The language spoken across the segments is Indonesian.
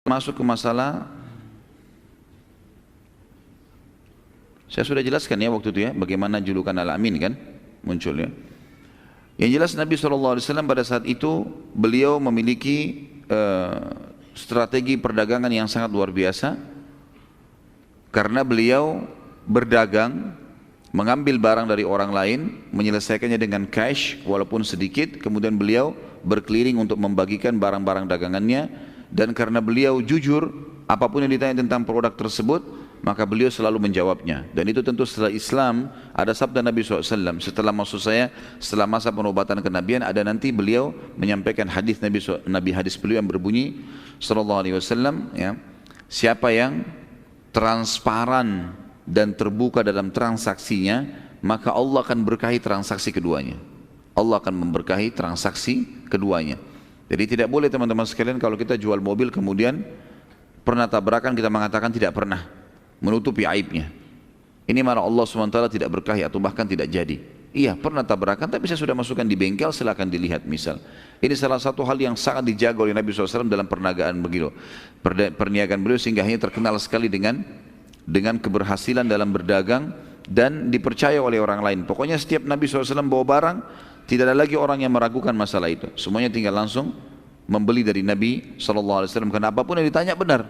masuk ke masalah, saya sudah jelaskan ya waktu itu ya, bagaimana julukan Al-Amin kan muncul ya. Yang jelas Nabi SAW pada saat itu beliau memiliki strategi perdagangan yang sangat luar biasa, karena beliau berdagang, mengambil barang dari orang lain, menyelesaikannya dengan cash walaupun sedikit, kemudian beliau berkeliling untuk membagikan barang-barang dagangannya. Dan karena beliau jujur, apapun yang ditanya tentang produk tersebut, maka beliau selalu menjawabnya. Dan itu tentu setelah Islam, ada sabda Nabi SAW, setelah masa penobatan kenabian, ada nanti beliau menyampaikan hadis Nabi hadis beliau yang berbunyi SAW, ya, siapa yang transparan dan terbuka dalam transaksinya, maka Allah akan berkahi transaksi keduanya. Allah akan memberkahi transaksi keduanya. Jadi tidak boleh teman-teman sekalian kalau kita jual mobil kemudian pernah tabrakan kita mengatakan tidak pernah, menutupi aibnya. Ini malah Allah SWT tidak berkahi atau bahkan tidak jadi. Iya pernah tabrakan tapi saya sudah masukkan di bengkel, silakan dilihat misal. Ini salah satu hal yang sangat dijaga oleh Nabi SAW dalam perniagaan begitu. Perniagaan beliau sehingga hanya terkenal sekali dengan keberhasilan dalam berdagang dan dipercaya oleh orang lain. Pokoknya setiap Nabi SAW bawa barang, tidak ada lagi orang yang meragukan masalah itu. Semuanya tinggal langsung membeli dari Nabi SAW. Karena apapun yang ditanya benar.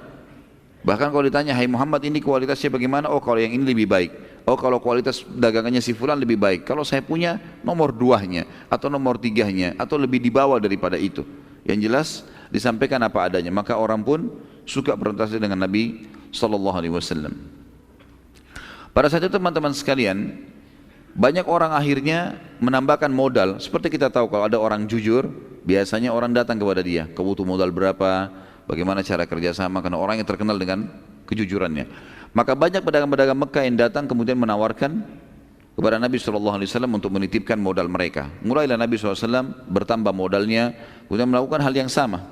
Bahkan kalau ditanya, hai Muhammad ini kualitasnya bagaimana? Oh kalau yang ini lebih baik. Oh kalau kualitas dagangannya si fulan lebih baik. Kalau saya punya nomor 2-nya atau nomor 3-nya atau lebih di bawah daripada itu. Yang jelas disampaikan apa adanya. Maka orang pun suka berinteraksi dengan Nabi SAW. Pada saat itu teman-teman sekalian, banyak orang akhirnya menambahkan modal. Seperti kita tahu kalau ada orang jujur, biasanya orang datang kepada dia, kau butuh modal berapa, bagaimana cara kerjasama, karena orang yang terkenal dengan kejujurannya. Maka banyak pedagang-pedagang Mekah yang datang kemudian menawarkan kepada Nabi SAW untuk menitipkan modal mereka. Mulailah Nabi SAW bertambah modalnya, kemudian melakukan hal yang sama.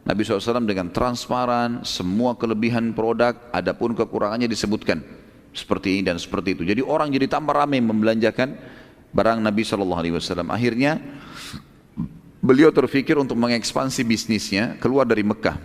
Nabi SAW dengan transparan, semua kelebihan produk, adapun kekurangannya disebutkan. Seperti ini dan seperti itu. Jadi orang jadi tambah ramai membelanjakan barang Nabi SAW. Akhirnya beliau terfikir untuk mengekspansi bisnisnya keluar dari Mekah.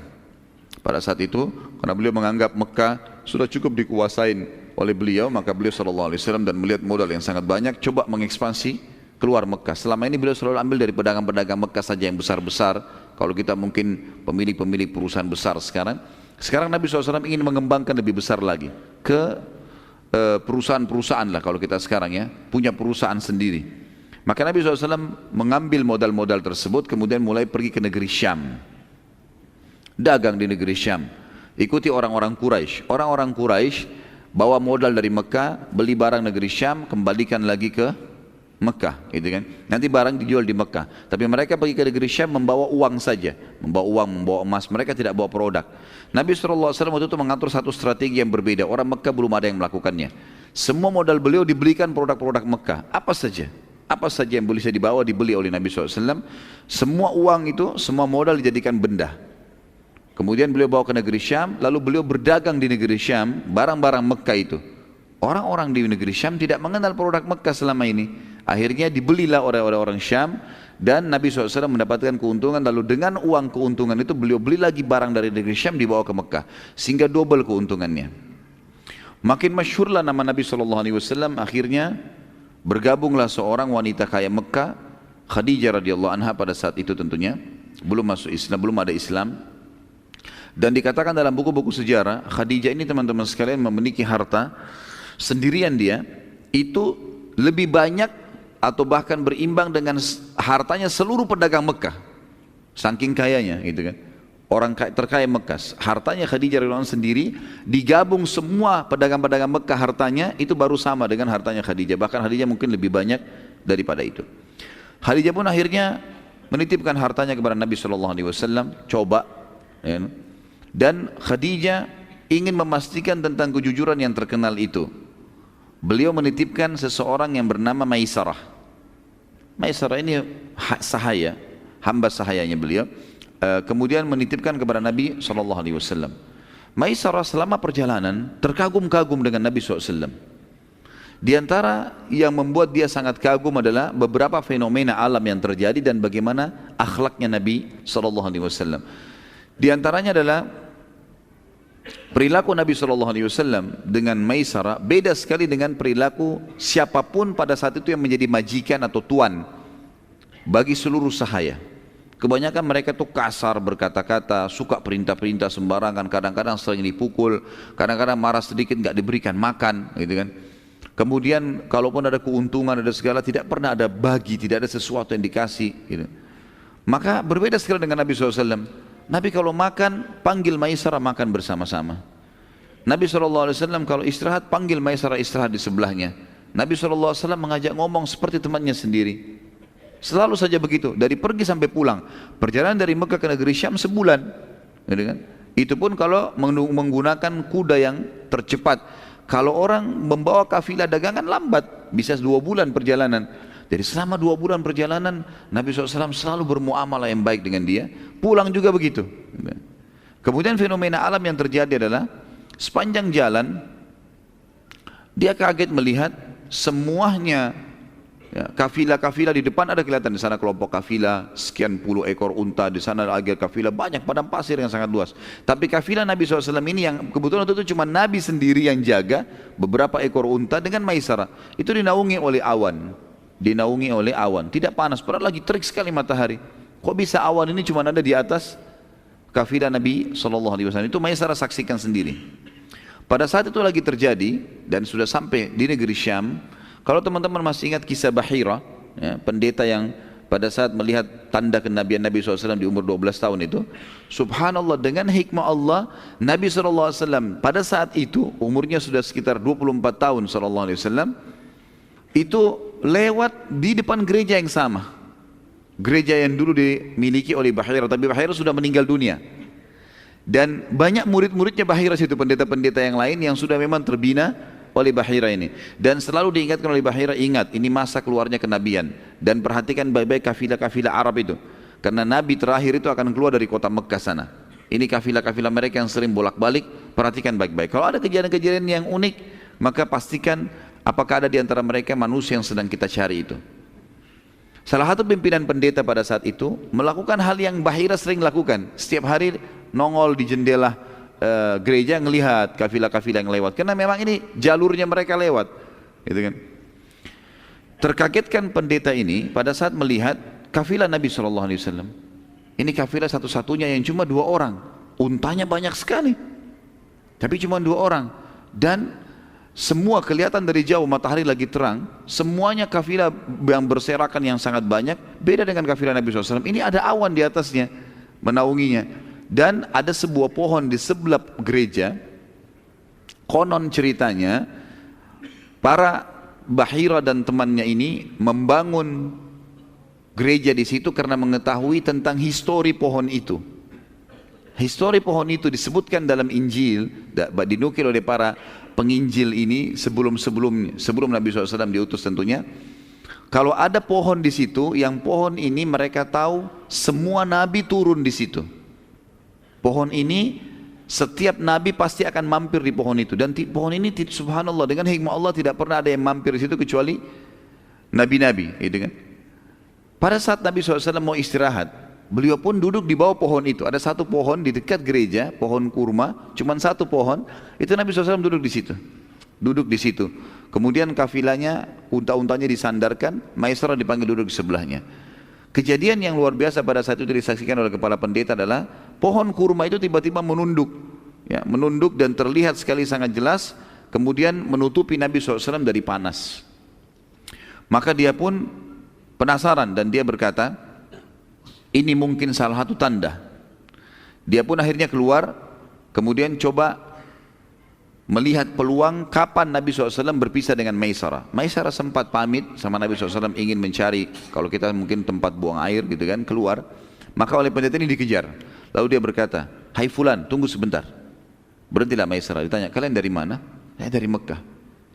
Pada saat itu, karena beliau menganggap Mekah sudah cukup dikuasain oleh beliau, maka beliau SAW dan melihat modal yang sangat banyak, coba mengekspansi keluar Mekah. Selama ini beliau selalu ambil dari pedagang-pedagang Mekah saja yang besar-besar. Kalau kita mungkin pemilik-pemilik perusahaan besar sekarang Nabi SAW ingin mengembangkan lebih besar lagi ke perusahaan-perusahaan lah kalau kita sekarang ya, punya perusahaan sendiri. Maka Nabi SAW mengambil modal-modal tersebut kemudian mulai pergi ke negeri Syam, dagang di negeri Syam, ikuti orang-orang Quraisy. Orang-orang Quraisy bawa modal dari Mekah, beli barang negeri Syam, kembalikan lagi ke Mekah, gitu kan. Nanti barang dijual di Mekah, tapi mereka pergi ke negeri Syam membawa uang saja, membawa uang, membawa emas, mereka tidak bawa produk. Nabi SAW waktu itu mengatur satu strategi yang berbeda. Orang Mekah belum ada yang melakukannya. Semua modal beliau dibelikan produk-produk Mekah, apa saja yang bisa dibawa dibeli oleh Nabi SAW. Semua uang itu, semua modal dijadikan benda. Kemudian beliau bawa ke negeri Syam, lalu beliau berdagang di negeri Syam, barang-barang Mekah itu. Orang-orang di negeri Syam tidak mengenal produk Mekah selama ini. Akhirnya dibelilah oleh orang Syam dan Nabi SAW mendapatkan keuntungan. Lalu dengan uang keuntungan itu beliau beli lagi barang dari negeri Syam dibawa ke Mekah, sehingga double keuntungannya. Makin masyhurlah nama Nabi SAW. Akhirnya bergabunglah seorang wanita kaya Mekah, Khadijah radhiyallahu anha. Pada saat itu tentunya belum masuk Islam, belum ada Islam. Dan dikatakan dalam buku-buku sejarah, Khadijah ini teman-teman sekalian memiliki harta sendirian dia itu lebih banyak atau bahkan berimbang dengan hartanya seluruh pedagang Mekah. Saking kayanya gitu kan. Orang terkaya Mekah, hartanya Khadijah radhiyallahu anha sendiri, digabung semua pedagang-pedagang Mekah hartanya itu baru sama dengan hartanya Khadijah. Bahkan Khadijah mungkin lebih banyak daripada itu. Khadijah pun akhirnya menitipkan hartanya kepada Nabi SAW, coba ya. Dan Khadijah ingin memastikan tentang kejujuran yang terkenal itu. Beliau menitipkan seseorang yang bernama Maisarah. Maisarah ini sahaya, hamba sahayanya beliau. Kemudian menitipkan kepada Nabi SAW. Maisarah selama perjalanan terkagum-kagum dengan Nabi SAW. Di antara yang membuat dia sangat kagum adalah beberapa fenomena alam yang terjadi dan bagaimana akhlaknya Nabi SAW. Di antaranya adalah perilaku Nabi SAW dengan Maisarah beda sekali dengan perilaku siapapun pada saat itu yang menjadi majikan atau tuan bagi seluruh sahaya. Kebanyakan mereka tuh kasar berkata-kata, suka perintah-perintah sembarangan, kadang-kadang sering dipukul, kadang-kadang marah sedikit nggak diberikan makan, gitu kan. Kemudian kalaupun ada keuntungan, ada segala, tidak pernah ada bagi, tidak ada sesuatu yang dikasih, gitu. Maka berbeda sekali dengan Nabi SAW. Nabi kalau makan, panggil Maisarah makan bersama-sama. Nabi SAW kalau istirahat, panggil Maisarah istirahat di sebelahnya. Nabi SAW mengajak ngomong seperti temannya sendiri. Selalu saja begitu, dari pergi sampai pulang. Perjalanan dari Mekah ke negeri Syam sebulan, gitu kan? Itu pun kalau menggunakan kuda yang tercepat. Kalau orang membawa kafilah dagangan lambat, bisa 2 bulan perjalanan. Jadi selama 2 bulan perjalanan, Nabi SAW selalu bermuamalah yang baik dengan dia. Pulang juga begitu. Kemudian fenomena alam yang terjadi adalah sepanjang jalan dia kaget melihat semuanya. Ya, kafilah-kafilah di depan ada kelihatan, di sana kelompok kafilah sekian puluh ekor unta, di sana lagi kafilah banyak padang pasir yang sangat luas. Tapi kafilah Nabi SAW ini yang kebetulan itu cuma Nabi sendiri yang jaga beberapa ekor unta dengan Maisarah. Itu dinaungi oleh awan, dinaungi oleh awan. Tidak panas, padahal lagi terik sekali matahari. Kok bisa awan ini cuma ada di atas kafilah Nabi SAW? Itu Maisarah saksikan sendiri. Pada saat itu lagi terjadi dan sudah sampai di negeri Syam. Kalau teman-teman masih ingat kisah Bahira, ya, pendeta yang pada saat melihat tanda kenabian Nabi SAW di umur 12 tahun itu, subhanallah dengan hikmah Allah, Nabi SAW pada saat itu umurnya sudah sekitar 24 tahun SAW, itu lewat di depan gereja yang sama, gereja yang dulu dimiliki oleh Bahira, tapi Bahira sudah meninggal dunia. Dan banyak murid-muridnya Bahira situ, pendeta-pendeta yang lain yang sudah memang terbina oleh Bahira ini. Dan selalu diingatkan oleh Bahira, ingat ini masa keluarnya kenabian, dan perhatikan baik-baik kafilah-kafilah Arab itu, karena Nabi terakhir itu akan keluar dari kota Mekah sana. Ini kafilah-kafilah mereka yang sering bolak-balik, perhatikan baik-baik. Kalau ada kejadian-kejadian yang unik, maka pastikan apakah ada di antara mereka manusia yang sedang kita cari itu. Salah satu pimpinan pendeta pada saat itu melakukan hal yang Bahira sering lakukan. Setiap hari nongol di jendela gereja ngelihat kafilah-kafilah yang lewat, karena memang ini jalurnya mereka lewat, gitu kan. Terkagetkan pendeta ini pada saat melihat kafilah Nabi SAW. Ini kafilah satu-satunya yang cuma 2 orang, untanya banyak sekali, tapi cuma 2 orang, dan semua kelihatan dari jauh, matahari lagi terang, semuanya kafilah yang berserakan yang sangat banyak. Beda dengan kafilah Nabi SAW, ini ada awan di atasnya menaunginya. Dan ada sebuah pohon di sebelah gereja. Konon ceritanya para Bahira dan temannya ini membangun gereja di situ karena mengetahui tentang histori pohon itu. Histori pohon itu disebutkan dalam Injil, dinukil oleh para penginjil ini sebelum Nabi SAW diutus tentunya. Kalau ada pohon di situ, yang pohon ini mereka tahu semua nabi turun di situ. Pohon ini setiap nabi pasti akan mampir di pohon itu, dan pohon ini subhanallah dengan hikmah Allah tidak pernah ada yang mampir di situ kecuali nabi-nabi, gitu kan. Pada saat Nabi SAW mau istirahat, beliau pun duduk di bawah pohon itu. Ada satu pohon di dekat gereja, pohon kurma, cuma satu pohon. Itu Nabi SAW duduk di situ, duduk di situ. Kemudian kafilahnya, unta-untanya disandarkan, Maisarah dipanggil duduk di sebelahnya. Kejadian yang luar biasa pada saat itu disaksikan oleh kepala pendeta adalah pohon kurma itu tiba-tiba menunduk, ya, menunduk dan terlihat sekali sangat jelas, kemudian menutupi Nabi SAW dari panas. Maka dia pun penasaran dan dia berkata, ini mungkin salah satu tanda. Dia pun akhirnya keluar, kemudian coba melihat peluang kapan Nabi SAW berpisah dengan Maisarah. Maisarah sempat pamit sama Nabi SAW ingin mencari, kalau kita mungkin tempat buang air gitu kan, keluar. Maka oleh pendeta ini dikejar. Lalu dia berkata, hai fulan, tunggu sebentar. Berhentilah Maisarah. Ditanya, kalian dari mana? Saya dari Mekah.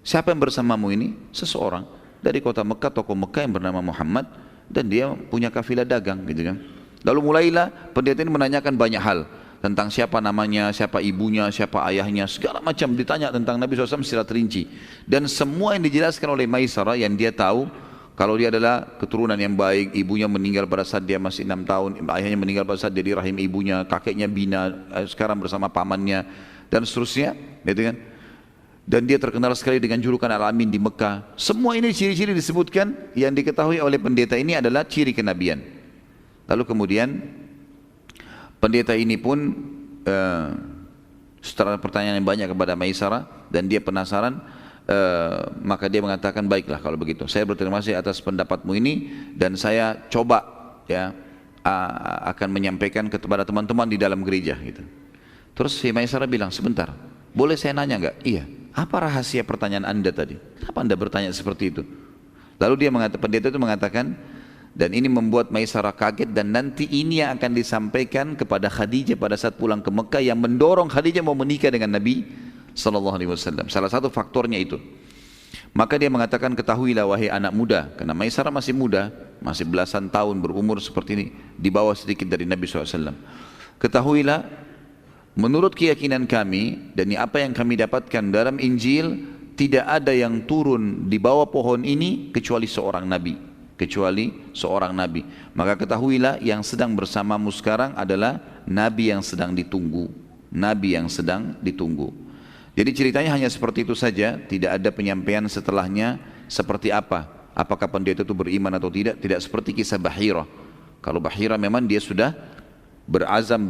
Siapa yang bersamamu ini? Seseorang dari kota Mekah, tokoh Mekah yang bernama Muhammad, dan dia punya kafilah dagang gitu kan. Lalu mulailah pendeta ini menanyakan banyak hal tentang siapa namanya, siapa ibunya, siapa ayahnya, segala macam ditanya tentang Nabi SAW secara terinci. Dan semua yang dijelaskan oleh Maisarah yang dia tahu, Kalau dia adalah keturunan yang baik, ibunya meninggal pada saat dia masih 6 tahun, ayahnya meninggal pada saat dia di rahim ibunya, kakeknya bina, sekarang bersama pamannya, dan seterusnya, gitu kan? Dan dia terkenal sekali dengan julukan Al-Amin di Mekah. Semua ini ciri-ciri disebutkan yang diketahui oleh pendeta ini adalah ciri kenabian. Lalu kemudian pendeta ini pun setelah pertanyaan yang banyak kepada Maisarah dan dia penasaran, maka dia mengatakan, baiklah kalau begitu, saya berterima kasih atas pendapatmu ini dan saya coba ya akan menyampaikan kepada teman-teman di dalam gereja gitu. Terus si Maisarah bilang, sebentar, boleh saya nanya enggak? Iya. Apa rahasia pertanyaan Anda tadi? Kenapa Anda bertanya seperti itu? Lalu dia mengatakan, pendeta itu mengatakan, dan ini membuat Maisarah kaget, dan nanti ini yang akan disampaikan kepada Khadijah pada saat pulang ke Mekah yang mendorong Khadijah mau menikah dengan Nabi Sallallahu Alaihi Wasallam. Salah satu faktornya itu. Maka dia mengatakan, ketahuilah wahai anak muda, karena Maisarah masih muda, masih belasan tahun berumur seperti ini, di bawah sedikit dari Nabi SAW. Ketahuilah, menurut keyakinan kami dan apa yang kami dapatkan dalam Injil, tidak ada yang turun di bawah pohon ini kecuali seorang nabi, kecuali seorang nabi. Maka ketahuilah yang sedang bersamamu sekarang adalah nabi yang sedang ditunggu, nabi yang sedang ditunggu. Jadi ceritanya hanya seperti itu saja, tidak ada penyampaian setelahnya seperti apa. Apakah pendeta itu beriman atau tidak, tidak seperti kisah Bahirah. Kalau Bahirah memang dia sudah berazam,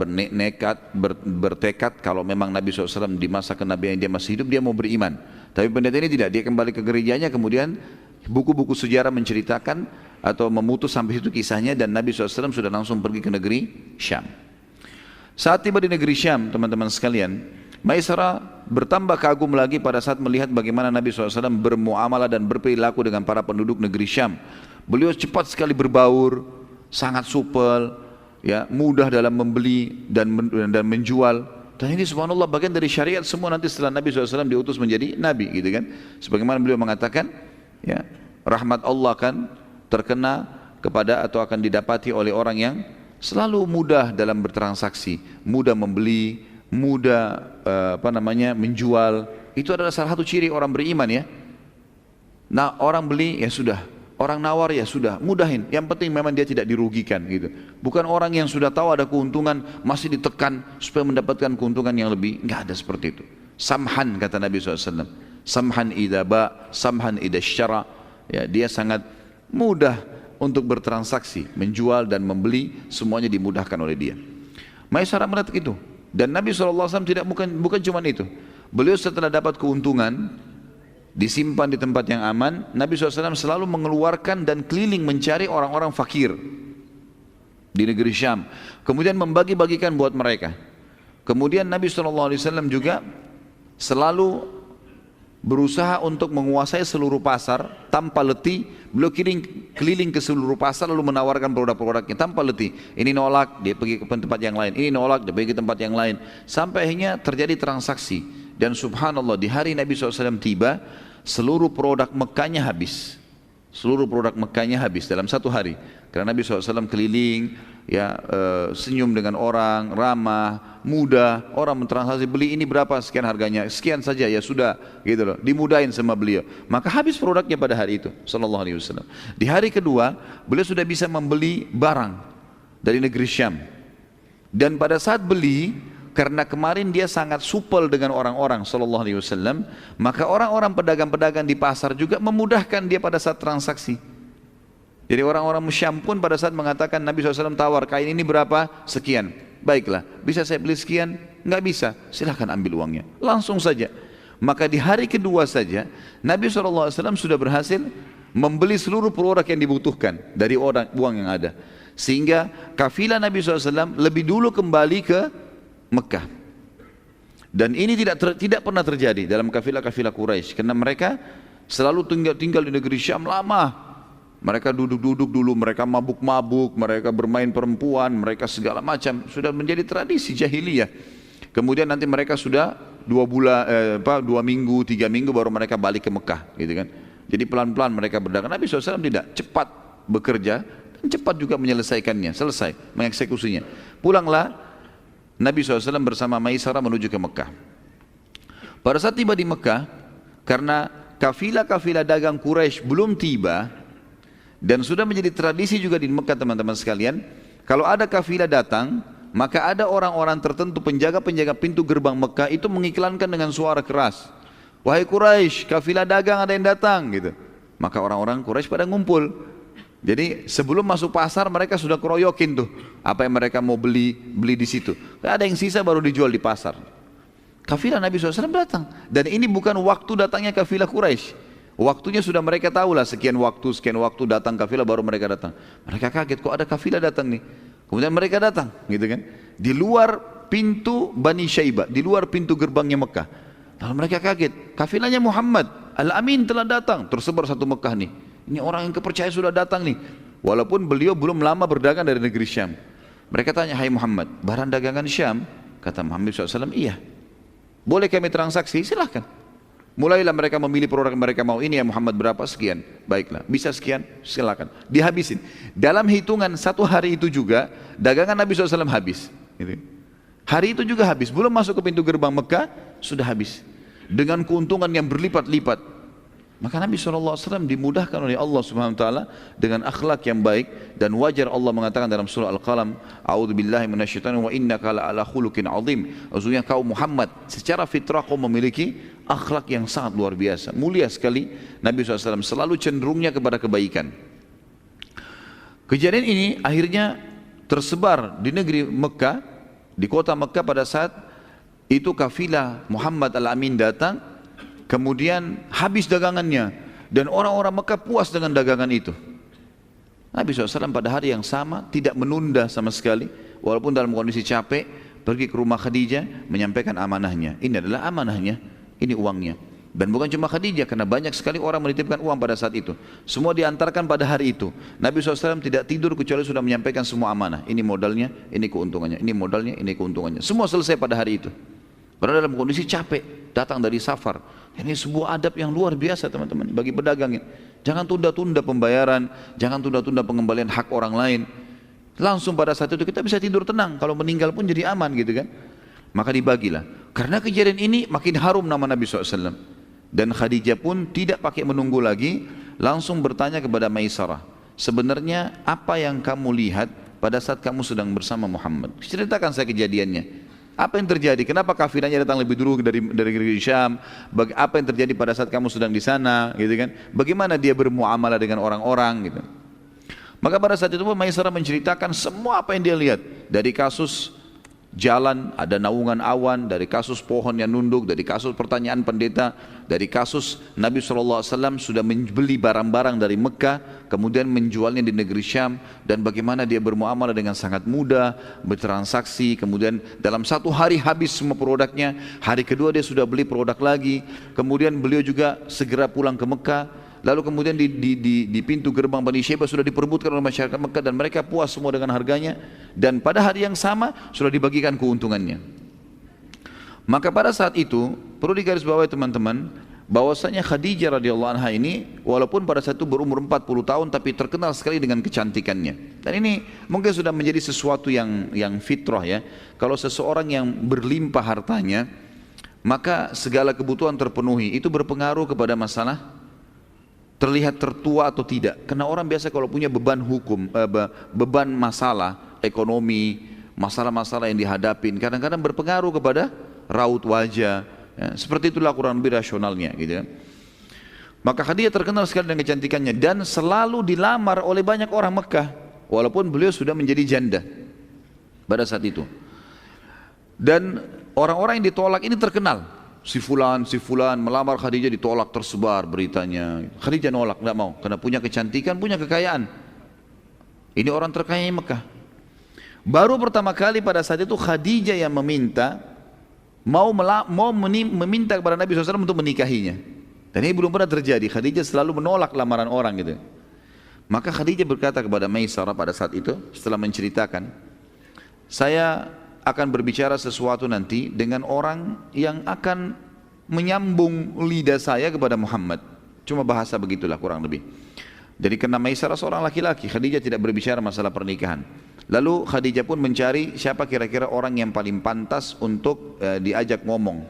bertekad kalau memang Nabi SAW di masa kenabian dia masih hidup, dia mau beriman. Tapi pendeta ini tidak, dia kembali ke gerejanya, kemudian buku-buku sejarah menceritakan atau memutus sampai situ kisahnya, dan Nabi SAW sudah langsung pergi ke negeri Syam. Saat tiba di negeri Syam, teman-teman sekalian, Maisarah bertambah kagum lagi pada saat melihat bagaimana Nabi SAW bermuamalah dan berperilaku dengan para penduduk negeri Syam. Beliau cepat sekali berbaur, sangat supel, ya, mudah dalam membeli dan menjual. Dan ini subhanallah bagian dari syariat semua nanti setelah Nabi SAW diutus menjadi Nabi, gitu kan. Sebagaimana beliau mengatakan, ya, rahmat Allah kan terkena kepada atau akan didapati oleh orang yang selalu mudah dalam bertransaksi, mudah membeli, mudah menjual. Itu adalah salah satu ciri orang beriman, ya. Nah, orang beli ya sudah, orang nawar ya sudah, mudahin. Yang penting memang dia tidak dirugikan gitu. Bukan orang yang sudah tahu ada keuntungan masih ditekan supaya mendapatkan keuntungan yang lebih. Enggak ada seperti itu. Samhan kata Nabi SAW. Samhan idza ba, samhan idza syara. Ya, dia sangat mudah untuk bertransaksi, menjual dan membeli, semuanya dimudahkan oleh dia. Maisarah melihat itu. Dan Nabi SAW tidak bukan cuma itu. Beliau setelah dapat keuntungan, disimpan di tempat yang aman, Nabi SAW selalu mengeluarkan dan keliling mencari orang-orang fakir di negeri Syam. Kemudian membagi-bagikan buat mereka. Kemudian Nabi SAW juga selalu berusaha untuk menguasai seluruh pasar tanpa letih. Beliau keliling ke seluruh pasar lalu menawarkan produk-produknya tanpa letih. Ini nolak, dia pergi ke tempat yang lain. Ini nolak, dia pergi ke tempat yang lain. Sampai akhirnya terjadi transaksi. Dan subhanallah, di hari Nabi SAW tiba, seluruh produk Mekkahnya habis. Seluruh produk Mekkahnya habis dalam satu hari. Karena Nabi SAW keliling, ya, senyum dengan orang, ramah, mudah. Orang mentransaksi, beli ini berapa, sekian harganya, sekian saja, ya sudah, gitu loh. Dimudahin sama beliau. Maka habis produknya pada hari itu, sallallahu alaihi wasallam. Di hari kedua, beliau sudah bisa membeli barang dari negeri Syam. Dan pada saat beli, karena kemarin dia sangat supel dengan orang-orang sallallahu alaihi wasallam, maka orang-orang pedagang-pedagang di pasar juga memudahkan dia pada saat transaksi. Jadi orang-orang Syam pun pada saat mengatakan, Nabi SAW tawar, kain ini berapa? Sekian. Baiklah, bisa saya beli sekian? Enggak bisa, silahkan ambil uangnya. Langsung saja. Maka di hari kedua saja, Nabi SAW sudah berhasil membeli seluruh produk yang dibutuhkan dari uang yang ada. Sehingga kafilah Nabi SAW lebih dulu kembali ke Mekah. Dan ini tidak pernah terjadi dalam kafilah-kafilah Quraisy, karena mereka selalu tinggal di negeri Syam lama. Mereka duduk-duduk dulu, mereka mabuk-mabuk, mereka bermain perempuan, mereka segala macam, sudah menjadi tradisi jahiliyah. Kemudian nanti mereka sudah 2 minggu, 3 minggu baru mereka balik ke Mekah, gitu kan. Jadi pelan-pelan mereka berdagang. Nabi SAW tidak, cepat bekerja dan cepat juga menyelesaikannya, selesai mengeksekusinya. Pulanglah Nabi SAW bersama Maisarah menuju ke Mekah. Pada saat tiba di Mekah, karena kafilah-kafilah dagang Quraisy belum tiba, Dan sudah menjadi tradisi juga di Mekah teman-teman sekalian, kalau ada kafilah datang, maka ada orang-orang tertentu, penjaga-penjaga pintu gerbang Mekah itu mengiklankan dengan suara keras, wahai Quraisy, kafilah dagang ada yang datang gitu. Maka orang-orang Quraisy pada ngumpul. Jadi sebelum masuk pasar mereka sudah keroyokin tuh apa yang mereka mau beli di situ. Ada yang sisa baru dijual di pasar. Kafilah Nabi SAW datang, dan ini bukan waktu datangnya kafilah Quraisy. Waktunya sudah mereka tahu lah, sekian waktu datang kafilah, baru mereka datang. Mereka kaget, kok ada kafilah datang nih. Kemudian mereka datang, gitu kan. Di luar pintu Bani Syaibah, di luar pintu gerbangnya Mekah. Lalu mereka kaget, kafilahnya Muhammad Al-Amin telah datang, tersebar satu Mekah nih. Ini orang yang kepercayaan sudah datang nih. Walaupun beliau belum lama berdagang dari negeri Syam. Mereka tanya, hai Muhammad, barang dagangan Syam? Kata Muhammad SAW, iya. Boleh kami transaksi? Silahkan. Mulailah mereka memilih produk yang mereka mau. Ini ya Muhammad berapa? Sekian. Baiklah, bisa sekian? Silakan. Dihabisin. Dalam hitungan satu hari itu juga, dagangan Nabi SAW habis. Gitu. Hari itu juga habis. Belum masuk ke pintu gerbang Mekah, sudah habis. Dengan keuntungan yang berlipat-lipat. Maka Nabi SAW dimudahkan oleh Allah Subhanahu Wa Taala dengan akhlak yang baik, dan wajar Allah mengatakan dalam surah Al-Qalam, A'udzubillahi minasyaitonir wa innaka la'ala khuluqin 'adzim. Maksudnya kau Muhammad secara fitrah kau memiliki akhlak yang sangat luar biasa, mulia sekali. Nabi SAW selalu cenderungnya kepada kebaikan. Kejadian ini akhirnya tersebar di negeri Mekah, di kota Mekah pada saat itu kafilah Muhammad Al-Amin datang. Kemudian habis dagangannya, dan orang-orang Mekah puas dengan dagangan itu. Nabi SAW pada hari yang sama tidak menunda sama sekali, walaupun dalam kondisi capek, pergi ke rumah Khadijah menyampaikan amanahnya. Ini adalah amanahnya, ini uangnya. Dan bukan cuma Khadijah, karena banyak sekali orang menitipkan uang pada saat itu. Semua diantarkan pada hari itu. Nabi SAW tidak tidur kecuali sudah menyampaikan semua amanah. Ini modalnya, ini keuntungannya, ini modalnya, ini keuntungannya. Semua selesai pada hari itu. Karena dalam kondisi capek, datang dari safar. Ini sebuah adab yang luar biasa teman-teman bagi pedagang. Jangan tunda-tunda pembayaran, jangan tunda-tunda pengembalian hak orang lain. Langsung pada saat itu kita bisa tidur tenang, kalau meninggal pun jadi aman gitu kan. Maka dibagilah. Karena kejadian ini makin harum nama Nabi SAW. Dan Khadijah pun tidak pakai menunggu lagi, langsung bertanya kepada Maisarah, sebenarnya apa yang kamu lihat pada saat kamu sedang bersama Muhammad? Ceritakan saya kejadiannya. Apa yang terjadi? Kenapa kafiranya datang lebih dulu dari negeri Syam? Apa yang terjadi pada saat kamu sedang di sana? Gitu kan? Bagaimana dia bermuamalah dengan orang-orang? Gitu. Maka pada saat itu Maisarah menceritakan semua apa yang dia lihat, dari kasus jalan ada naungan awan, dari kasus pohon yang nunduk, dari kasus pertanyaan pendeta, dari kasus Nabi SAW sudah membeli barang-barang dari Mekah kemudian menjualnya di negeri Syam, dan bagaimana dia bermuamalah dengan sangat mudah, bertransaksi, kemudian dalam satu hari habis semua produknya, hari kedua dia sudah beli produk lagi, kemudian beliau juga segera pulang ke Mekah. Lalu kemudian di pintu gerbang Bani Syaibah sudah diperebutkan oleh masyarakat Mekah, dan mereka puas semua dengan harganya, dan pada hari yang sama sudah dibagikan keuntungannya. Maka pada saat itu perlu digarisbawahi teman-teman, bahwasanya Khadijah radhiyallahu anha ini walaupun pada saat itu berumur 40 tahun tapi terkenal sekali dengan kecantikannya. Dan ini mungkin sudah menjadi sesuatu yang fitrah ya. Kalau seseorang yang berlimpah hartanya, maka segala kebutuhan terpenuhi, itu berpengaruh kepada masalah terlihat tertua atau tidak. Karena orang biasa kalau punya beban hukum, beban masalah ekonomi, masalah-masalah yang dihadapin, kadang-kadang berpengaruh kepada raut wajah. Ya, seperti itulah kurang lebih rasionalnya, gitu ya. Maka Khadijah terkenal sekali dengan kecantikannya dan selalu dilamar oleh banyak orang Mekah, walaupun beliau sudah menjadi janda pada saat itu. Dan orang-orang yang ditolak ini terkenal. Si fulan melamar Khadijah, ditolak, tersebar beritanya. Khadijah nolak, tidak mau, karena punya kecantikan, punya kekayaan. Ini orang terkaya di Mekah. Baru pertama kali pada saat itu Khadijah yang meminta, meminta kepada Nabi SAW untuk menikahinya. Dan ini belum pernah terjadi. Khadijah selalu menolak lamaran orang gitu. Maka Khadijah berkata kepada Maisarah pada saat itu, setelah menceritakan, saya akan berbicara sesuatu nanti dengan orang yang akan menyambung lidah saya kepada Muhammad. Cuma bahasa begitulah kurang lebih. Jadi karena Maisarah seorang laki-laki, Khadijah tidak berbicara masalah pernikahan. Lalu Khadijah pun mencari siapa kira-kira orang yang paling pantas untuk diajak ngomong.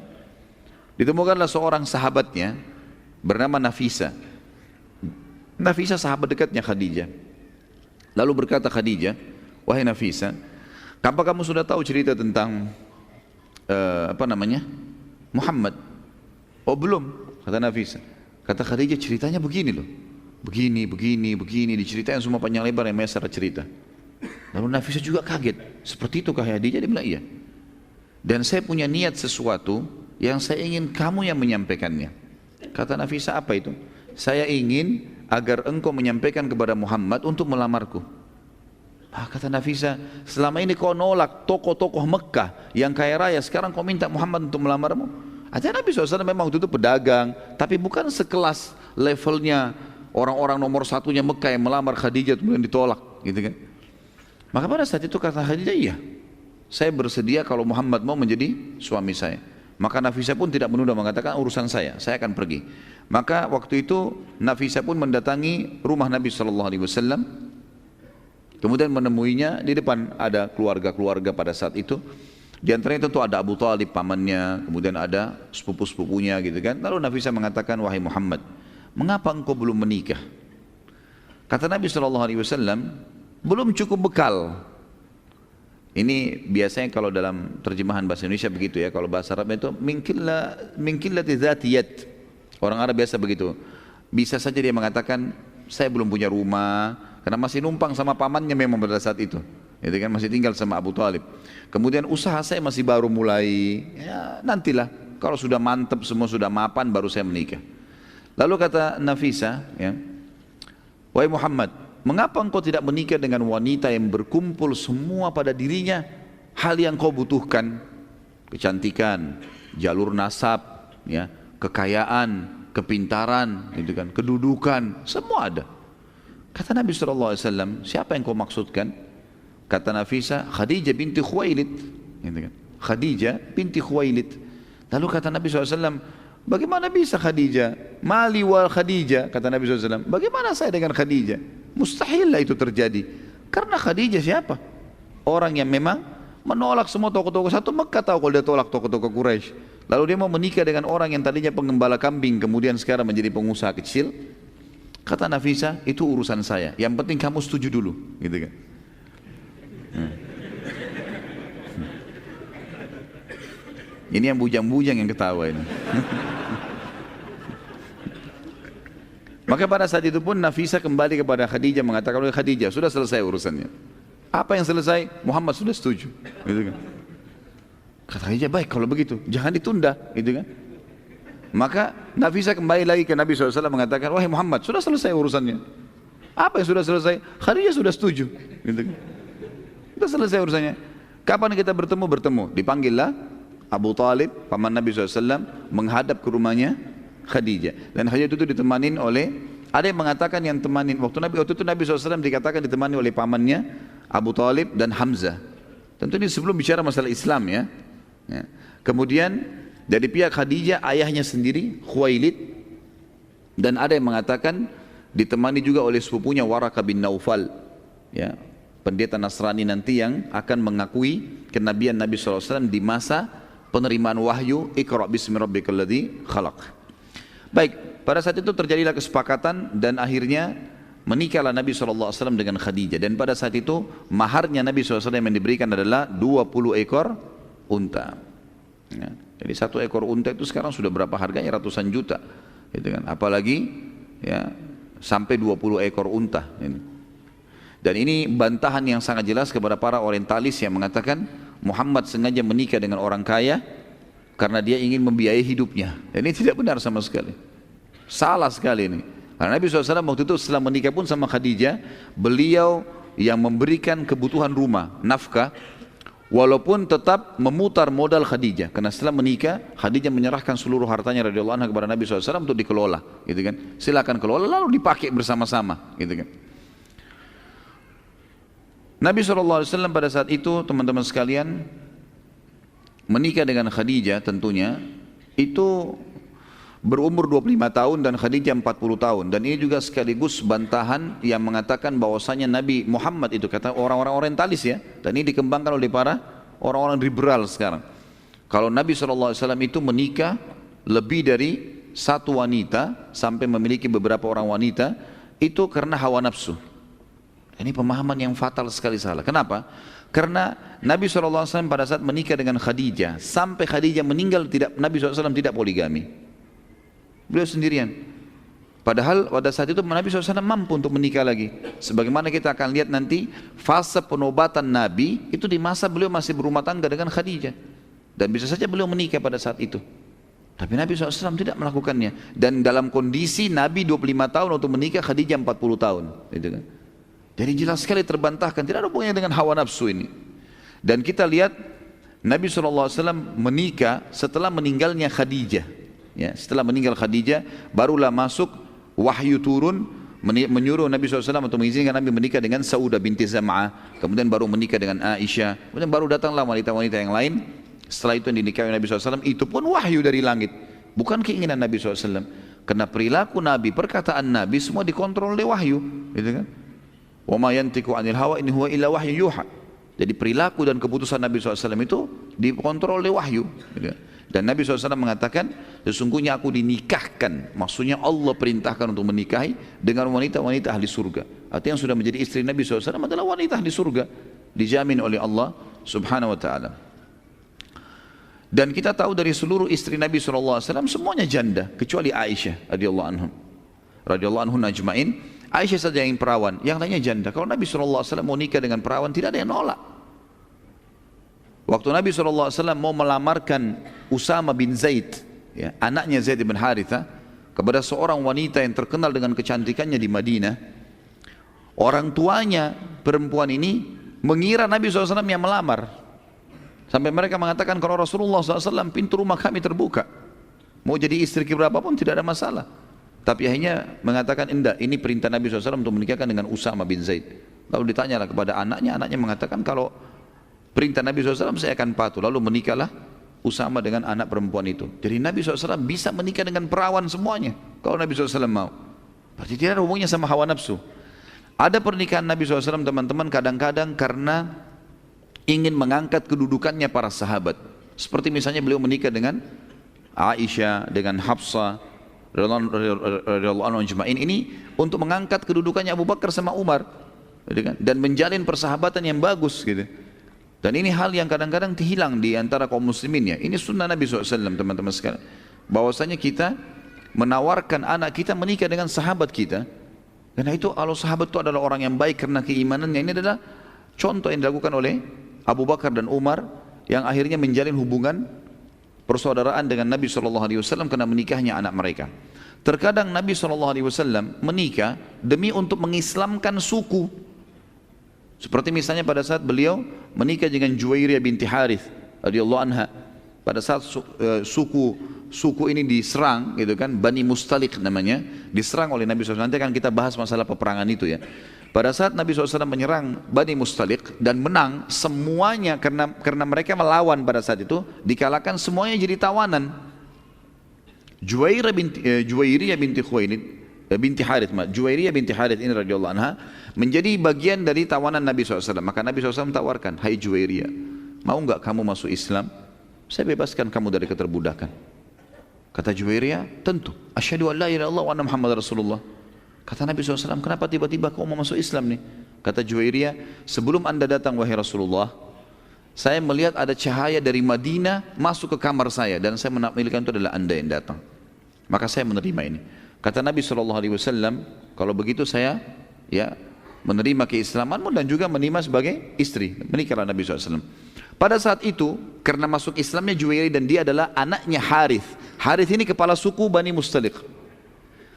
Ditemukanlah seorang sahabatnya bernama Nafisa. Nafisah sahabat dekatnya Khadijah. Lalu berkata Khadijah, wahai Nafisah, apa kamu sudah tahu cerita tentang Muhammad? Oh belum, kata Nafisah. Kata Khadijah, ceritanya begini loh. Begini, diceritain semua panjang lebar yang Maisarah cerita. Lalu Nafisah juga kaget. Seperti itu kah Khadijah? Dia bilang iya. Dan saya punya niat sesuatu yang saya ingin kamu yang menyampaikannya. Kata Nafisah, apa itu? Saya ingin agar engkau menyampaikan kepada Muhammad untuk melamarku. Kata Nafisah, selama ini kau nolak tokoh-tokoh Mekah yang kaya raya, sekarang kau minta Muhammad untuk melamarmu? Artinya Nabi SAW memang waktu itu pedagang, tapi bukan sekelas levelnya orang-orang nomor satunya Mekah yang melamar Khadijah kemudian ditolak, gitu kan? Maka pada saat itu kata Khadijah, iya, saya bersedia kalau Muhammad mau menjadi suami saya. Maka Nafisah pun tidak menunda, mengatakan urusan saya akan pergi. Maka waktu itu Nafisah pun mendatangi rumah Nabi SAW, kemudian menemuinya di depan ada keluarga-keluarga pada saat itu. Di antaranya tentu ada Abu Talib pamannya, kemudian ada sepupu-sepupunya gitu kan. Lalu Nafisah mengatakan, wahai Muhammad, mengapa engkau belum menikah? Kata Nabi SAW, belum cukup bekal. Ini biasanya kalau dalam terjemahan bahasa Indonesia begitu ya, kalau bahasa Arab itu minkillati dzatiyat. Orang Arab biasa begitu. Bisa saja dia mengatakan, saya belum punya rumah, karena masih numpang sama pamannya memang pada saat itu. Itu kan masih tinggal sama Abu Talib. Kemudian usaha saya masih baru mulai, ya nantilah kalau sudah mantap semua sudah mapan baru saya menikah. Lalu kata Nafisah, ya, wahai Muhammad, mengapa engkau tidak menikah dengan wanita yang berkumpul semua pada dirinya hal yang kau butuhkan? Kecantikan, jalur nasab, ya, kekayaan, kepintaran, gitu kan, kedudukan, semua ada. Kata Nabi SAW, siapa yang kau maksudkan? Kata Nafisah, Khadijah binti Khuwailid, gitu kan? Khadijah binti Khuwailid. Lalu kata Nabi SAW, bagaimana bisa Khadijah? Mali wal Khadijah, kata Nabi SAW. Bagaimana saya dengan Khadijah? Mustahil lah itu terjadi. Karena Khadijah siapa? Orang yang memang menolak semua tokoh-tokoh satu Mekah, tahu kalau dia tolak tokoh-tokoh Quraisy. Lalu dia mau menikah dengan orang yang tadinya pengembala kambing, kemudian sekarang menjadi pengusaha kecil. Kata Nafisah, itu urusan saya. Yang penting kamu setuju dulu, gitu kan? Ini yang bujang-bujang yang ketawa ini. Maka pada saat itu pun Nafisah kembali kepada Khadijah mengatakan, oleh Khadijah, sudah selesai urusannya. Apa yang selesai? Muhammad sudah setuju, gitu kan? Kata Khadijah, baik kalau begitu, jangan ditunda, gitu kan? Maka Nafisah kembali lagi ke Nabi SAW mengatakan, wahai Muhammad, sudah selesai urusannya. Apa yang sudah selesai? Khadijah sudah setuju, gitu kan? Sudah selesai urusannya. Kapan kita bertemu? Bertemu. Dipanggillah Abu Talib, paman Nabi SAW, menghadap ke rumahnya Khadijah. Dan Khadijah itu ditemanin oleh, ada yang mengatakan yang temanin, waktu itu Nabi SAW dikatakan ditemani oleh pamannya Abu Talib dan Hamzah. Tentu ini sebelum bicara masalah Islam ya. Kemudian dari pihak Khadijah ayahnya sendiri Khuwailid, dan ada yang mengatakan ditemani juga oleh sepupunya Waraqah bin Naufal, ya, pendeta Nasrani nanti yang akan mengakui kenabian Nabi SAW di masa penerimaan wahyu, Iqra bismi rabbikal ladzi khalaq. Baik, pada saat itu terjadilah kesepakatan dan akhirnya menikahlah Nabi SAW dengan Khadijah. Dan pada saat itu maharnya Nabi SAW yang diberikan adalah 20 ekor unta. Ya, jadi satu ekor unta itu sekarang sudah berapa harganya? Ratusan juta, gitu kan? Apalagi ya sampai 20 ekor unta. Dan ini bantahan yang sangat jelas kepada para orientalis yang mengatakan Muhammad sengaja menikah dengan orang kaya karena dia ingin membiayai hidupnya. Dan ini tidak benar sama sekali. Salah sekali ini. Karena Nabi SAW waktu itu setelah menikah pun sama Khadijah, beliau yang memberikan kebutuhan rumah, nafkah, walaupun tetap memutar modal Khadijah. Karena setelah menikah, Khadijah menyerahkan seluruh hartanya radhiyallahu anha kepada Nabi SAW untuk dikelola, gitu kan? Silakan kelola lalu dipakai bersama-sama, gitu kan? Nabi SAW pada saat itu teman-teman sekalian menikah dengan Khadijah tentunya itu berumur 25 tahun dan Khadijah 40 tahun. Dan ini juga sekaligus bantahan yang mengatakan bahwasanya Nabi Muhammad itu, kata orang-orang orientalis ya, dan ini dikembangkan oleh para orang-orang liberal sekarang. Kalau Nabi SAW itu menikah lebih dari satu wanita sampai memiliki beberapa orang wanita, itu karena hawa nafsu. Ini pemahaman yang fatal sekali salah. Kenapa? Karena Nabi SAW pada saat menikah dengan Khadijah, sampai Khadijah meninggal Nabi SAW tidak poligami. Beliau sendirian. Padahal pada saat itu Nabi SAW mampu untuk menikah lagi. Sebagaimana kita akan lihat nanti, fase penobatan Nabi itu di masa beliau masih berumah tangga dengan Khadijah. Dan bisa saja beliau menikah pada saat itu. Tapi Nabi SAW tidak melakukannya. Dan dalam kondisi Nabi 25 tahun untuk menikah, Khadijah 40 tahun. Gitu kan. Jadi jelas sekali terbantahkan, tidak ada hubungannya dengan hawa nafsu ini. Dan kita lihat Nabi SAW menikah setelah meninggalnya Khadijah. Ya, setelah meninggal Khadijah, barulah masuk wahyu turun menyuruh Nabi SAW untuk mengizinkan Nabi menikah dengan Saudah binti Zam'ah. Kemudian baru menikah dengan Aisyah. Kemudian baru datanglah wanita-wanita yang lain. Setelah itu yang dinikahi Nabi SAW, itu pun wahyu dari langit. Bukan keinginan Nabi SAW. Karena perilaku Nabi, perkataan Nabi semua dikontrol oleh wahyu. Gitu kan? Wa ma yantiqu 'anil hawa in huwa illa wahyu yuha. Jadi perilaku dan keputusan Nabi SAW itu dikontrol oleh wahyu. Dan Nabi SAW mengatakan, sesungguhnya aku dinikahkan. Maksudnya Allah perintahkan untuk menikahi dengan wanita-wanita ahli surga. Artinya yang sudah menjadi istri Nabi SAW adalah wanita ahli surga. Dijamin oleh Allah Subhanahu wa ta'ala. Dan kita tahu dari seluruh istri Nabi SAW semuanya janda. Kecuali Aisyah radhiyallahu anhu najma'in. Aisyah saja yang perawan, yang lainnya janda. Kalau Nabi SAW mau nikah dengan perawan, tidak ada yang nolak. Waktu Nabi SAW mau melamarkan Usama bin Zaid, ya, anaknya Zaid bin Harithah, kepada seorang wanita yang terkenal dengan kecantikannya di Madinah, orang tuanya perempuan ini mengira Nabi SAW yang melamar. Sampai mereka mengatakan, kalau Rasulullah SAW pintu rumah kami terbuka, mau jadi istri berapapun tidak ada masalah. Tapi akhirnya mengatakan, enggak, ini perintah Nabi SAW untuk menikahkan dengan Usama bin Zaid. Lalu ditanyalah kepada anaknya mengatakan, kalau perintah Nabi SAW saya akan patuh. Lalu menikahlah Usama dengan anak perempuan itu. Jadi Nabi SAW bisa menikah dengan perawan semuanya, kalau Nabi SAW mau. Berarti tidak ada hubungannya sama hawa nafsu. Ada pernikahan Nabi SAW teman-teman kadang-kadang karena ingin mengangkat kedudukannya para sahabat. Seperti misalnya beliau menikah dengan Aisyah, dengan Hafsah, radhiyallahu anhu ajma'in, ini untuk mengangkat kedudukannya Abu Bakar sama Umar, dan menjalin persahabatan yang bagus gitu. Dan ini hal yang kadang-kadang hilang di antara kaum muslimin ya. Ini sunnah Nabi SAW teman-teman sekalian. Bahwasanya kita menawarkan anak kita menikah dengan sahabat kita. Karena itu kalau sahabat itu adalah orang yang baik karena keimanannya, ini adalah contoh yang dilakukan oleh Abu Bakar dan Umar yang akhirnya menjalin hubungan persaudaraan dengan Nabi SAW karena menikahnya anak mereka. Terkadang Nabi SAW menikah demi untuk mengislamkan suku. Seperti misalnya pada saat beliau menikah dengan Juwairiyah binti Harith radhiyallahu anha. Pada saat suku ini diserang, gitu kan, Bani Mustalik namanya, diserang oleh Nabi SAW. Nanti akan kita bahas masalah peperangan itu ya. Pada saat Nabi SAW menyerang Bani Mustalik dan menang, semuanya karena mereka melawan pada saat itu, dikalahkan, semuanya jadi tawanan. Juwairiyah binti Harith ini radhiyallahu anha menjadi bagian dari tawanan Nabi SAW. Maka Nabi SAW tawarkan, hai Juwairiyah, mau enggak kamu masuk Islam? Saya bebaskan kamu dari keterbudakan. Kata Juwairiyah, tentu. Asyhadu an la ilaha illallah wa anna Muhammad Rasulullah. Kata Nabi SAW, kenapa tiba-tiba kau mau masuk Islam nih? Kata Juwairiyah, sebelum anda datang wahai Rasulullah, saya melihat ada cahaya dari Madinah masuk ke kamar saya, dan saya menampilkan itu adalah anda yang datang. Maka saya menerima ini. Kata Nabi SAW, kalau begitu saya ya menerima keislamanmu dan juga menerima sebagai istri. Menikahlah Nabi SAW. Pada saat itu, karena masuk Islamnya Juwairiyah dan dia adalah anaknya Harith. Harith ini kepala suku Bani Mustalik.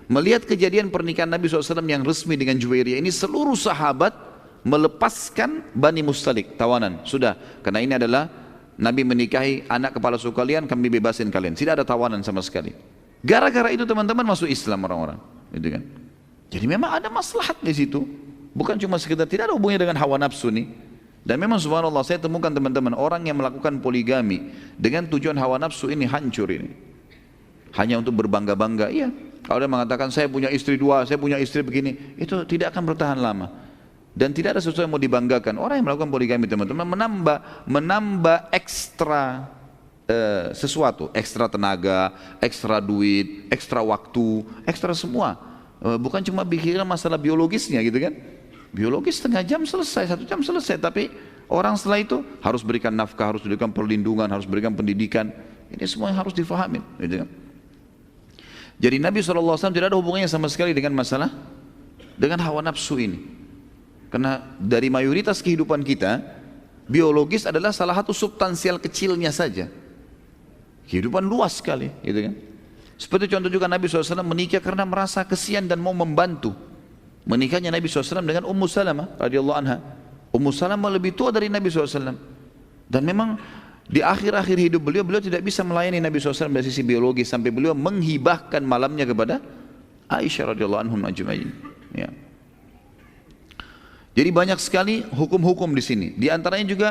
Melihat kejadian pernikahan Nabi SAW yang resmi dengan Juwairiyah ini, seluruh sahabat melepaskan Bani Mustalik, tawanan. Sudah, karena ini adalah Nabi menikahi anak kepala suku kalian, kami bebasin kalian. Tidak ada tawanan sama sekali. Gara-gara itu teman-teman masuk Islam orang-orang, gitu kan. Jadi memang ada maslahat di situ. Bukan cuma sekedar, tidak ada hubungannya dengan hawa nafsu nih. Dan memang subhanallah saya temukan teman-teman orang yang melakukan poligami dengan tujuan hawa nafsu ini hancur ini. Hanya untuk berbangga-bangga, iya. Kalau dia mengatakan saya punya istri dua, saya punya istri begini, itu tidak akan bertahan lama. Dan tidak ada sesuatu yang mau dibanggakan. Orang yang melakukan poligami teman-teman menambah ekstra sesuatu, ekstra tenaga, ekstra duit, ekstra waktu, ekstra semua. Bukan cuma pikiran masalah biologisnya gitu kan. Biologis setengah jam selesai, 1 jam selesai. Tapi orang setelah itu harus berikan nafkah, harus berikan perlindungan, harus berikan pendidikan. Ini semua yang harus difahami gitu kan. Jadi Nabi SAW tidak ada hubungannya sama sekali dengan masalah, dengan hawa nafsu ini. Karena dari mayoritas kehidupan kita, biologis adalah salah satu substansial kecilnya saja. Kehidupan luas sekali gitu kan. Seperti contoh juga Nabi SAW menikah karena merasa kesian dan mau membantu. Menikahnya Nabi SAW dengan Ummu Salamah radhiyallahu anha. Ummu Salamah lebih tua dari Nabi SAW. Dan memang di akhir-akhir hidup beliau, beliau tidak bisa melayani Nabi SAW dari sisi biologis. Sampai beliau menghibahkan malamnya kepada Aisyah radhiyallahu anhum ajma'in. Ya. Jadi banyak sekali hukum-hukum di sini. Di antaranya juga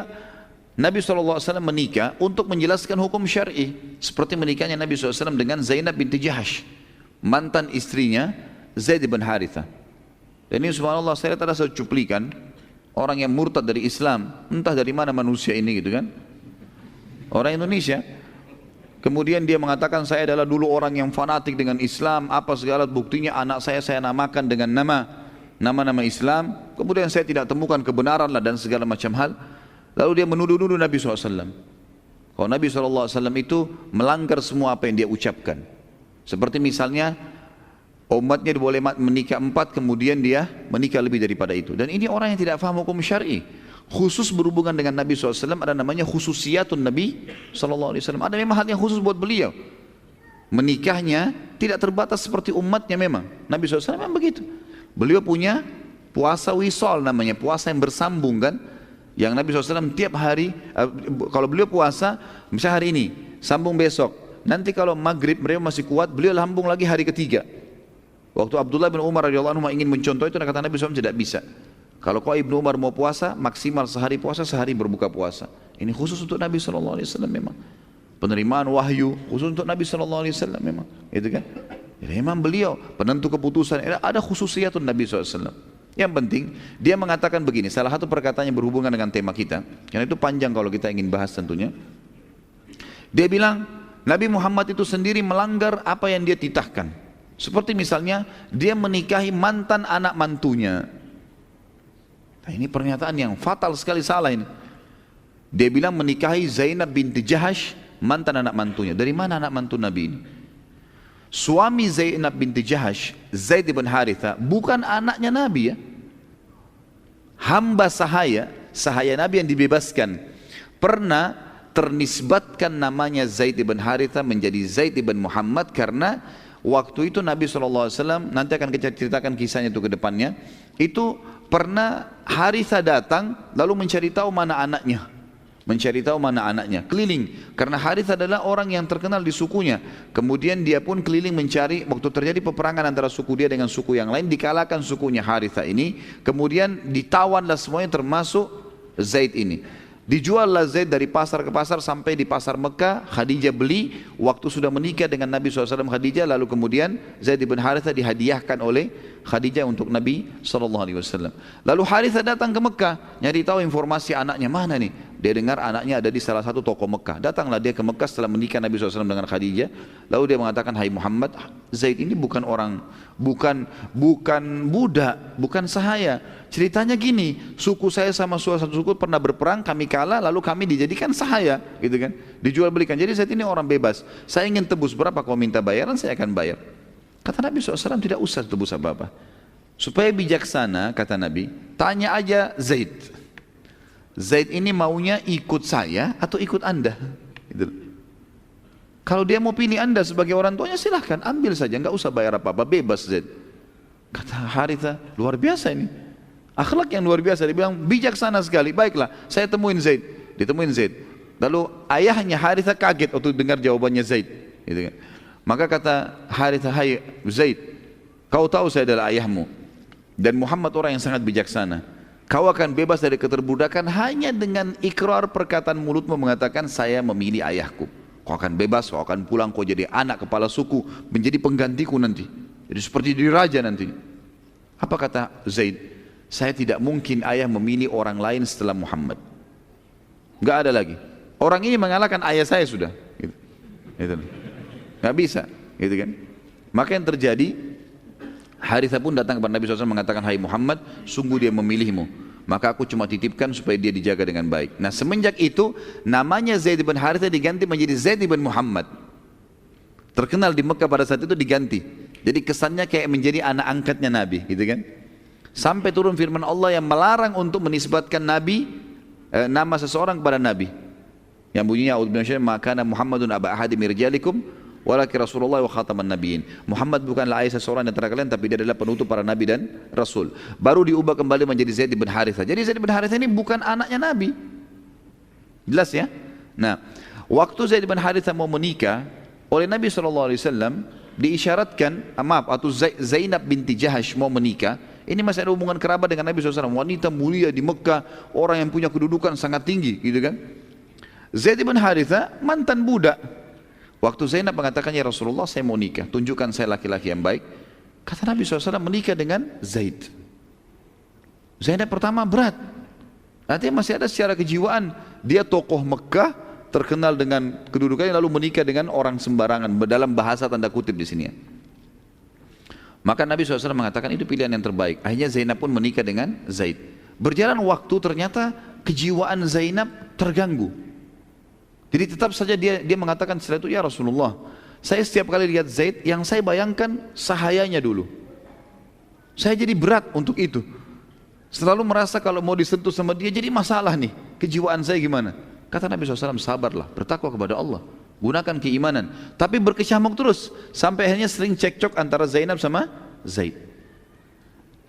Nabi SAW menikah untuk menjelaskan hukum syar'i. Seperti menikahnya Nabi SAW dengan Zainab binti Jahash, mantan istrinya Zaid bin Harithah. Dan ini subhanallah, saya lihat ada satu cuplikan orang yang murtad dari Islam, entah dari mana manusia ini gitu kan, orang Indonesia. Kemudian dia mengatakan saya adalah dulu orang yang fanatik dengan Islam, apa segala, buktinya anak saya namakan dengan nama-nama Islam. Kemudian saya tidak temukan kebenaran lah dan segala macam hal. Lalu dia menuduh-nuduh Nabi SAW. Kalau Nabi SAW itu melanggar semua apa yang dia ucapkan. Seperti misalnya umatnya boleh menikah 4, kemudian dia menikah lebih daripada itu. Dan ini orang yang tidak faham hukum syar'i. Khusus berhubungan dengan Nabi SAW ada namanya khususiyatun Nabi SAW. Ada memang hal yang khusus buat beliau. Menikahnya tidak terbatas seperti umatnya memang. Nabi SAW memang begitu. Beliau punya puasa wisol namanya, puasa yang bersambung kan. Yang Nabi SAW tiap hari, kalau beliau puasa, misalnya hari ini, sambung besok. Nanti kalau maghrib beliau masih kuat, beliau sambung lagi hari ketiga. Waktu Abdullah bin Umar radhiyallahu anhu ingin mencontoh itu, kata Nabi SAW tidak bisa. Kalau kau Ibnu Umar mau puasa, maksimal sehari puasa, sehari berbuka puasa. Ini khusus untuk Nabi SAW memang. Penerimaan wahyu khusus untuk Nabi SAW memang. Itu kan? Jadi memang beliau penentu keputusan. Ada khususiyatun Nabi SAW. Yang penting dia mengatakan begini. Salah satu perkataan yang berhubungan dengan tema kita, karena itu panjang kalau kita ingin bahas tentunya. Dia bilang Nabi Muhammad itu sendiri melanggar apa yang dia titahkan. Seperti misalnya dia menikahi mantan anak mantunya. Nah, ini pernyataan yang fatal sekali, salah ini. Dia bilang menikahi Zainab binti Jahash, mantan anak mantunya. Dari mana anak mantu Nabi ini? Suami Zainab binti Jahash, Zaid bin Harithah, bukan anaknya Nabi ya. Hamba sahaya Nabi yang dibebaskan. Pernah ternisbatkan namanya Zaid bin Harithah menjadi Zaid bin Muhammad karena waktu itu Nabi SAW, nanti akan kita ceritakan kisahnya itu ke depannya, itu pernah Harithah datang lalu mencari tahu mana anaknya, keliling, karena Harithah adalah orang yang terkenal di sukunya. Kemudian dia pun keliling mencari, waktu terjadi peperangan antara suku dia dengan suku yang lain, dikalahkan sukunya Harithah ini, kemudian ditawanlah semuanya termasuk Zaid ini. Dijuallah Zaid dari pasar ke pasar sampai di pasar Mekah. Khadijah beli, waktu sudah menikah dengan Nabi SAW Khadijah, lalu kemudian Zaid bin Harithah dihadiahkan oleh Khadijah untuk Nabi SAW. Lalu Harithah datang ke Mekah, nyari tahu informasi anaknya mana nih. Dia dengar anaknya ada di salah satu toko Mekah. Datanglah dia ke Mekah setelah menikah Nabi SAW dengan Khadijah. Lalu dia mengatakan, hai Muhammad, Zaid ini bukan budak, bukan sahaya. Ceritanya gini, suku saya sama satu suku pernah berperang, kami kalah, lalu kami dijadikan sahaya, gitu kan? Dijual belikan. Jadi Zaid ini orang bebas. Saya ingin tebus, berapa kau minta bayaran, saya akan bayar. Kata Nabi SAW, tidak usah tebus apa-apa. Supaya bijaksana, kata Nabi, tanya aja Zaid. Zaid ini maunya ikut saya atau ikut anda? Gitu. Kalau dia mau pilih anda sebagai orang tuanya, silahkan, ambil saja, nggak usah bayar apa-apa, bebas Zaid. Kata Harithah, luar biasa ini. Akhlak yang luar biasa, dia bilang bijaksana sekali. Baiklah, saya temuin Zaid. Ditemuin Zaid. Lalu ayahnya Harithah kaget waktu dengar jawabannya Zaid. Gitu kan. Maka kata Harithah, hai Zaid, kau tahu saya adalah ayahmu. Dan Muhammad orang yang sangat bijaksana. Kau akan bebas dari keterbudakan hanya dengan ikrar perkataan mulutmu mengatakan saya memilih ayahku. Kau akan bebas, kau akan pulang, kau jadi anak kepala suku, menjadi penggantiku nanti. Jadi seperti diraja nanti. Apa kata Zaid? Saya tidak mungkin ayah memilih orang lain setelah Muhammad. Gak ada lagi. Orang ini mengalahkan ayah saya sudah. Gitu. Gak bisa, gitu kan? Maka yang terjadi, Harithah pun datang kepada Nabi SAW mengatakan, hai Muhammad, sungguh dia memilihmu, maka aku cuma titipkan supaya dia dijaga dengan baik. Nah semenjak itu namanya Zaid bin Harithah diganti menjadi Zaid bin Muhammad. Terkenal di Mekah pada saat itu diganti. Jadi kesannya kayak menjadi anak angkatnya Nabi, gitu kan? Sampai turun firman Allah yang melarang untuk menisbatkan Nabi, nama seseorang kepada Nabi. Yang bunyinya, a'udzubillahi maka Muhammadun aba ahadi min rijalikum walakin Rasulullah wa khataman nabiyyin. Muhammad bukanlah ayah seseorang di antara kalian, tapi dia adalah penutup para nabi dan rasul. Baru diubah kembali menjadi Zaid bin Harithah. Jadi Zaid bin Harithah ini bukan anaknya Nabi. Jelas ya? Nah, waktu Zaid bin Harithah mau menikah, oleh Nabi SAW diisyaratkan, atau Zainab binti Jahash mau menikah. Ini masih ada hubungan kerabat dengan Nabi SAW. Wanita mulia di Mekah, orang yang punya kedudukan sangat tinggi, gitu kan? Zaid bin Harithah mantan budak. Waktu Zainab mengatakan, ya Rasulullah saya mau nikah, tunjukkan saya laki-laki yang baik. Kata Nabi SAW, menikah dengan Zaid. Zainab pertama berat. Artinya masih ada secara kejiwaan. Dia tokoh Mekah, terkenal dengan kedudukannya, lalu menikah dengan orang sembarangan. Dalam bahasa tanda kutip di sini. Maka Nabi SAW mengatakan itu pilihan yang terbaik. Akhirnya Zainab pun menikah dengan Zaid. Berjalan waktu ternyata kejiwaan Zainab terganggu. Jadi tetap saja dia mengatakan setelah itu, ya Rasulullah, saya setiap kali lihat Zaid, yang saya bayangkan sahayanya dulu. Saya jadi berat untuk itu. Selalu merasa kalau mau disentuh sama dia jadi masalah nih. Kejiwaan saya gimana? Kata Nabi SAW, sabarlah, bertakwa kepada Allah. Gunakan keimanan. Tapi berkecamuk terus. Sampai akhirnya sering cekcok antara Zainab sama Zaid.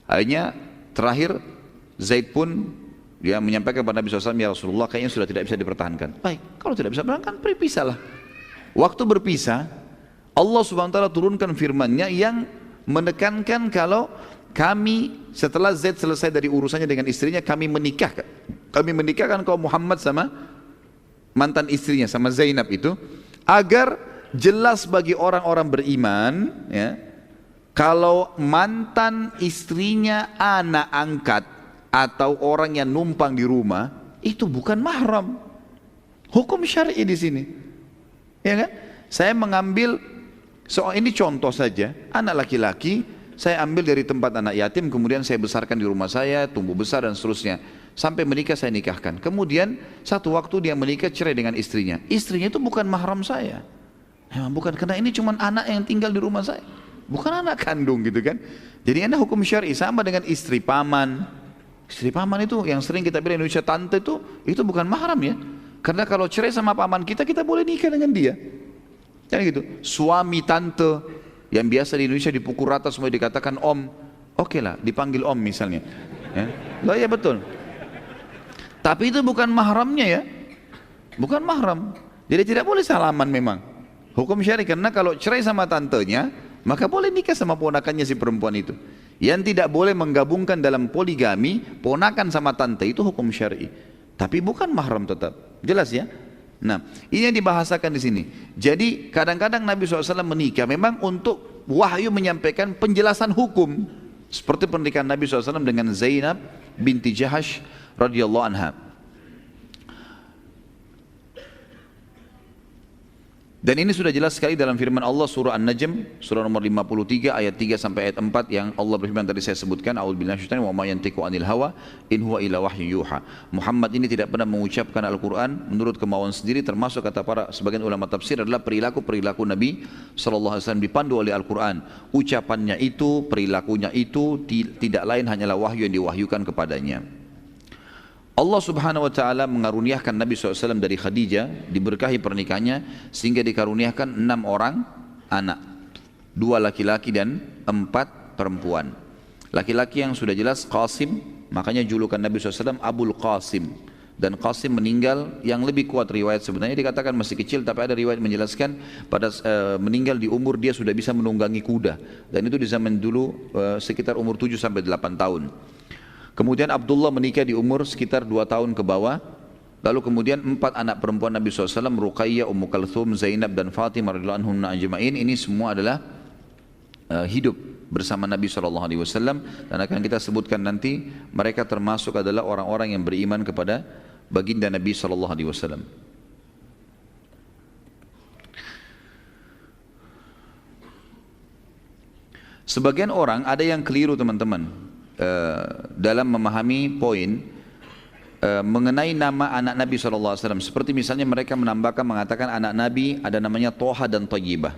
Akhirnya terakhir Zaid pun dia menyampaikan kepada Nabi SAW, ya Rasulullah kayaknya sudah tidak bisa dipertahankan. Baik, kalau tidak bisa dipertahankan, berpisahlah. Waktu berpisah, Allah SWT turunkan firman-Nya yang menekankan kalau kami setelah Zaid selesai dari urusannya dengan istrinya, kami menikahkan. Kami menikahkan kaum Muhammad sama mantan istrinya, sama Zainab itu, agar jelas bagi orang-orang beriman, ya, kalau mantan istrinya anak angkat atau orang yang numpang di rumah itu bukan mahram. Hukum syar'i di sini, ya kan? Saya mengambil soal ini contoh saja, anak laki-laki saya ambil dari tempat anak yatim, kemudian saya besarkan di rumah saya, tumbuh besar dan seterusnya, sampai menikah saya nikahkan. Kemudian satu waktu dia menikah, cerai dengan istrinya. Istrinya itu bukan mahram saya, memang bukan, karena ini cuma anak yang tinggal di rumah saya, bukan anak kandung, gitu kan? Jadi ada hukum syar'i sama dengan istri paman. Istri paman itu yang sering kita bilang Indonesia tante itu bukan mahram ya. Karena kalau cerai sama paman kita boleh nikah dengan dia. Kan gitu. Suami tante yang biasa di Indonesia dipukul rata semua dikatakan om, oke lah dipanggil om misalnya. Ya. Loh ya betul. Tapi itu bukan mahramnya ya. Bukan mahram. Jadi tidak boleh salaman memang. Hukum syar'i, karena kalau cerai sama tantenya, maka boleh nikah sama ponakannya si perempuan itu. Yang tidak boleh menggabungkan dalam poligami ponakan sama tante itu hukum syar'i, tapi bukan mahram tetap. Jelas ya? Nah, ini yang dibahasakan di sini. Jadi kadang-kadang Nabi SAW menikah memang untuk wahyu menyampaikan penjelasan hukum, seperti pernikahan Nabi SAW dengan Zainab binti Jahash radhiyallahu anha. Dan ini sudah jelas sekali dalam firman Allah surah An-Najm surah nomor 53 ayat 3 sampai ayat 4 yang Allah berfirman tadi saya sebutkan, a'udzubillahi minasyaitonir wa ma yantiqu 'anil hawa in huwa illa wahyun yuha. Muhammad ini tidak pernah mengucapkan Al-Qur'an menurut kemauan sendiri, termasuk kata para sebagian ulama tafsir adalah perilaku Nabi sallallahu alaihi wasallam dipandu oleh Al-Qur'an. Ucapannya itu, perilakunya itu tidak lain hanyalah wahyu yang diwahyukan kepadanya. Allah subhanahu wa ta'ala mengaruniakan Nabi SAW dari Khadijah, diberkahi pernikahannya sehingga dikaruniakan 6 orang anak, 2 laki-laki dan 4 perempuan. Laki-laki yang sudah jelas Qasim, makanya julukan Nabi SAW Abul Qasim. Dan Qasim meninggal, yang lebih kuat riwayat sebenarnya dikatakan masih kecil, tapi ada riwayat menjelaskan pada meninggal di umur dia sudah bisa menunggangi kuda, dan itu di zaman dulu sekitar umur 7 sampai 8 tahun. Kemudian Abdullah menikah di umur sekitar 2 tahun ke bawah. Lalu kemudian 4 anak perempuan Nabi SAW, Ruqayyah, Ummu Kalthum, Zainab dan Fatimah radhiyallahu anhunna ajma'in, ini semua adalah hidup bersama Nabi SAW. Dan akan kita sebutkan nanti, mereka termasuk adalah orang-orang yang beriman kepada baginda Nabi SAW. Sebagian orang ada yang keliru teman-teman dalam memahami poin mengenai nama anak Nabi SAW. Seperti misalnya mereka menambahkan mengatakan anak Nabi ada namanya Toha dan Tayyibah.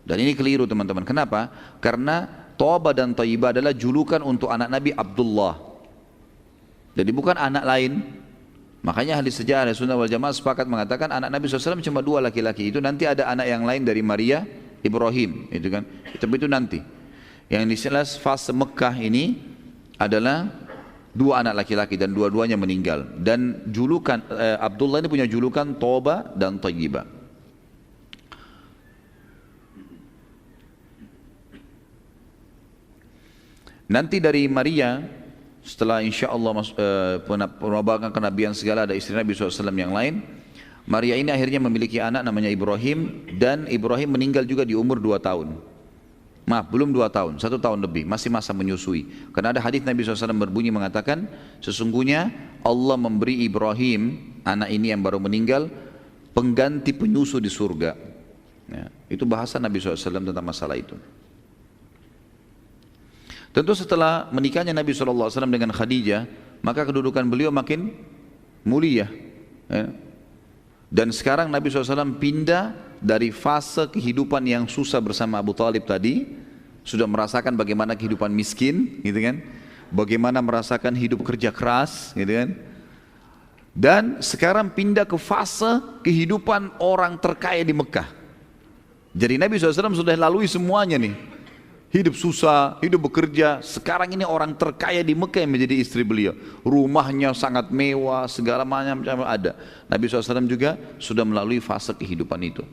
Dan ini keliru teman-teman. Kenapa? Karena Toha dan Tayyibah adalah julukan untuk anak Nabi Abdullah. Jadi bukan anak lain. Makanya ahli sejarah Sunnah wal Jamaah sepakat mengatakan anak Nabi SAW cuma 2 laki-laki. Itu nanti ada anak yang lain dari Maria, Ibrahim, itu kan. Tapi itu nanti. Yang jelas fase Mekah ini adalah 2 anak laki-laki dan dua-duanya meninggal. Dan julukan Abdullah ini punya julukan Toba dan Tayyibah. Nanti dari Maria, setelah insya Allah penerbangan kenabian segala ada istri Nabi SAW yang lain, Maria ini akhirnya memiliki anak namanya Ibrahim, dan Ibrahim meninggal juga di umur 2 tahun. Maaf, belum 2 tahun, 1 tahun lebih, masih masa menyusui. Karena ada hadis Nabi SAW berbunyi mengatakan, sesungguhnya Allah memberi Ibrahim, anak ini yang baru meninggal, pengganti penyusu di surga. Ya, itu bahasa Nabi SAW tentang masalah itu. Tentu setelah menikahnya Nabi SAW dengan Khadijah, maka kedudukan beliau makin mulia. Ya. Dan sekarang Nabi SAW pindah dari fase kehidupan yang susah bersama Abu Talib tadi, sudah merasakan bagaimana kehidupan miskin, gitu kan? Bagaimana merasakan hidup kerja keras, gitu kan? Dan sekarang pindah ke fase kehidupan orang terkaya di Mekah. Jadi Nabi SAW sudah lalui semuanya nih. Hidup susah, hidup bekerja. Sekarang ini orang terkaya di Mekah yang menjadi istri beliau. Rumahnya sangat mewah, segala macam ada. Nabi SAW juga sudah melalui fase kehidupan itu.